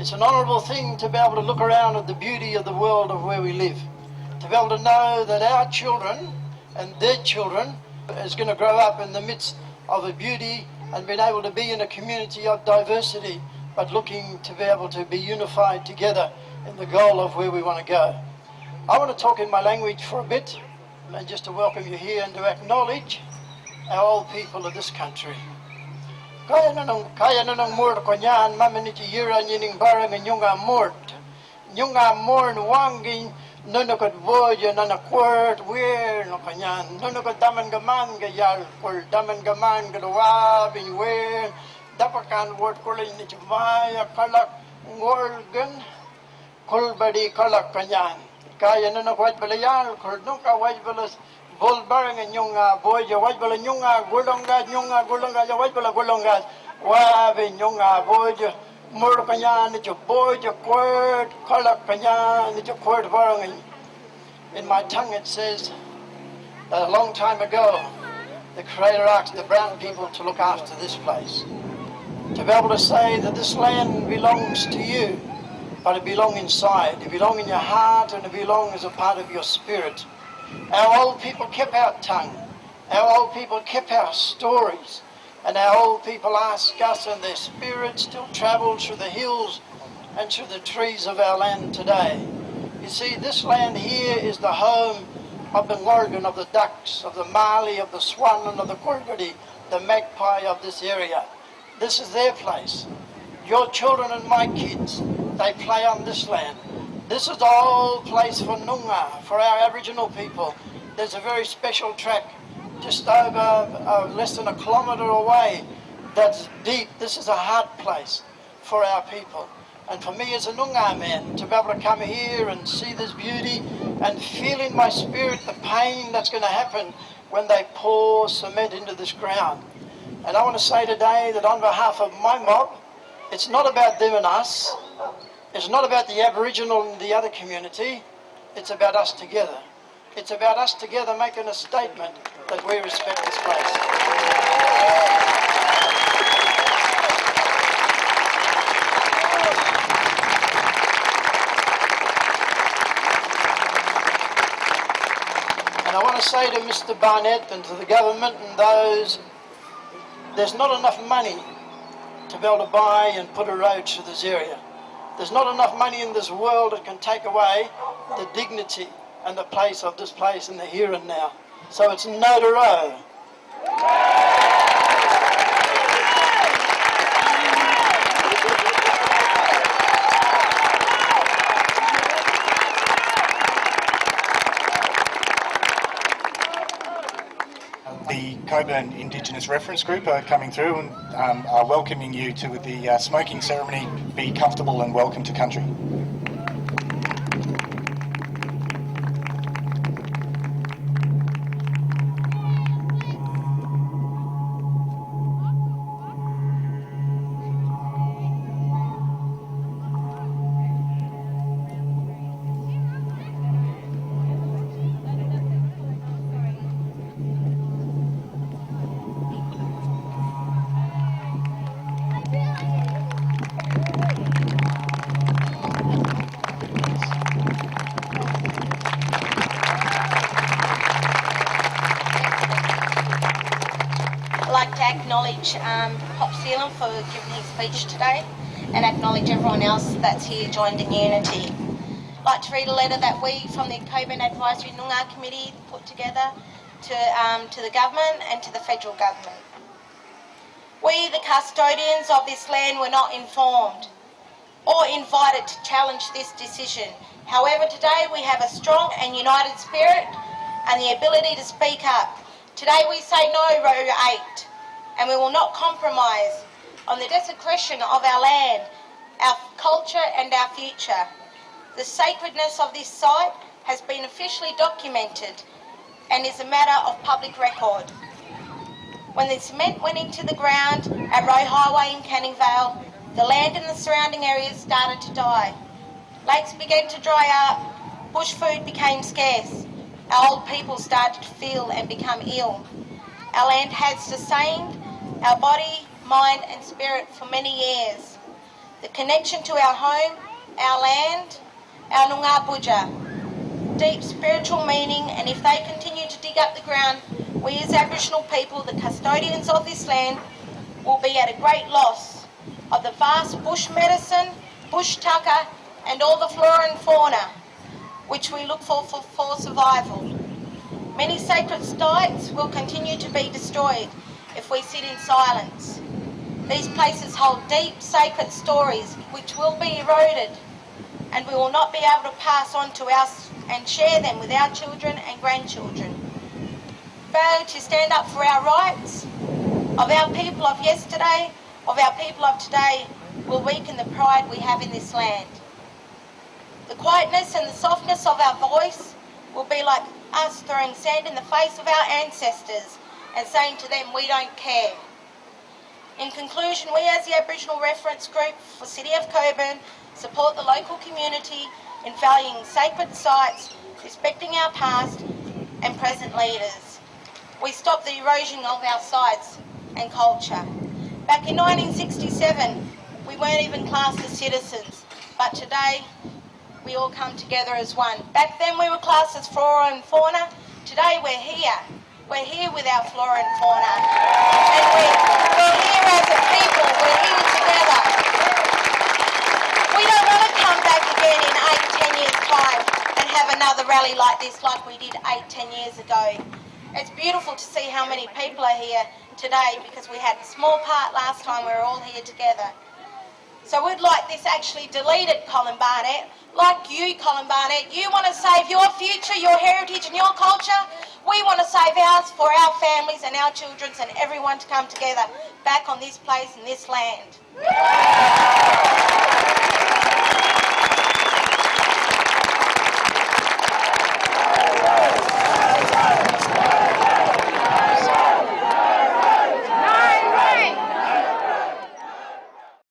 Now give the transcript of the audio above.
It's an honourable thing to be able to look around at the beauty of the world of where we live, to be able to know that our children and their children is going to grow up in the midst of a beauty and being able to be in a community of diversity, but looking to be able to be unified together in the goal of where we want to go. I want to talk in my language for a bit, and just to welcome you here and to acknowledge our old people of this country. Kaya na nung mort ko niyan, maminiti yura nining barang nyunga mort. Nyunga mort wangin nunukot voya na nakwert weir no kanyan. Nunukot daman gaman gayal kol daman gaman gadawa bin weir. Dapakan wort kulin ni chumaya kalak ngorgan kulbadi kalak kanyan. Kaya na nakwat balayal kol nunka waj balas Vol barang yung boy ya waj bala yung gulongga ya waj bala gulongga wa be yung boy ya mur kanya ni jo boy ya kwert kalak kanya ni jo kwert barang. In my tongue it says that a long time ago the Creator asked the brown people to look after this place, to be able to say that this land belongs to you, but it belongs inside, it belongs in your heart, and it belongs as a part of your spirit. Our old people kept our tongue, our old people kept our stories, and our old people ask us, and their spirit still travels through the hills and through the trees of our land today. You see, this land here is the home of the ngorgan, of the ducks, of the marley, of the swan, and of the kulgadi, the magpie of this area. This is their place. Your children and my kids, they play on this land. This is the whole place for Noongar, for our Aboriginal people. There's a very special track just over less than a kilometre away that's deep. This is a heart place for our people. And for me as a Noongar man, to be able to come here and see this beauty and feel in my spirit the pain that's going to happen when they pour cement into this ground. And I want to say today that on behalf of my mob, it's not about them and us. It's not about the Aboriginal and the other community, it's about us together. It's about us together making a statement that we respect this place. And I want to say to Mr. Barnett and to the government and those, there's not enough money to be able to buy and put a road through this area. There's not enough money in this world that can take away the dignity and the place of this place in the here and now. So it's no to row. The Cockburn Indigenous Reference Group are coming through and are welcoming you to the smoking ceremony. Be comfortable and welcome to country. Acknowledge Pop Seelan for giving his speech today and acknowledge everyone else that's here joined in unity. I'd like to read a letter that we from the Cockburn Advisory Noongar Committee put together to the government and to the federal government. We, the custodians of this land, were not informed or invited to challenge this decision. However, today we have a strong and united spirit and the ability to speak up. Today we say no, Row 8. And we will not compromise on the desecration of our land, our culture and our future. The sacredness of this site has been officially documented and is a matter of public record. When the cement went into the ground at Roe Highway in Canning Vale, the land in the surrounding areas started to die. Lakes began to dry up, bush food became scarce, our old people started to feel and become ill. Our land has sustained our body, mind and spirit for many years. the connection to our home, our land, our Noongar Boodja. Deep spiritual meaning, and if they continue to dig up the ground, we as Aboriginal people, the custodians of this land, will be at a great loss of the vast bush medicine, bush tucker, and all the flora and fauna which we look for survival. Many sacred sites will continue to be destroyed if we sit in silence. These places hold deep sacred stories which will be eroded, and we will not be able to pass on to us and share them with our children and grandchildren. Failure to stand up for our rights of our people of yesterday, of our people of today, will weaken the pride we have in this land. The quietness and the softness of our voice will be like us throwing sand in the face of our ancestors and saying to them, we don't care. In conclusion, we as the Aboriginal Reference Group for City of Cockburn support the local community in valuing sacred sites, respecting our past and present leaders. We stop the erosion of our sites and culture. Back in 1967, we weren't even classed as citizens, but today we all come together as one. Back then we were classed as flora and fauna. Today we're here. We're here with our flora and fauna. And we're here as a people. We're here together. We don't want to come back again in 8-10 years' time and have another rally like this like we did 8-10 years ago. It's beautiful to see how many people are here today because we had a small part last time we were all here together. So we'd like this actually deleted, Colin Barnett. Like you, Colin Barnett, you want to save your future, your heritage and your culture. We want to save ours for our families and our children and everyone to come together back on this place and this land.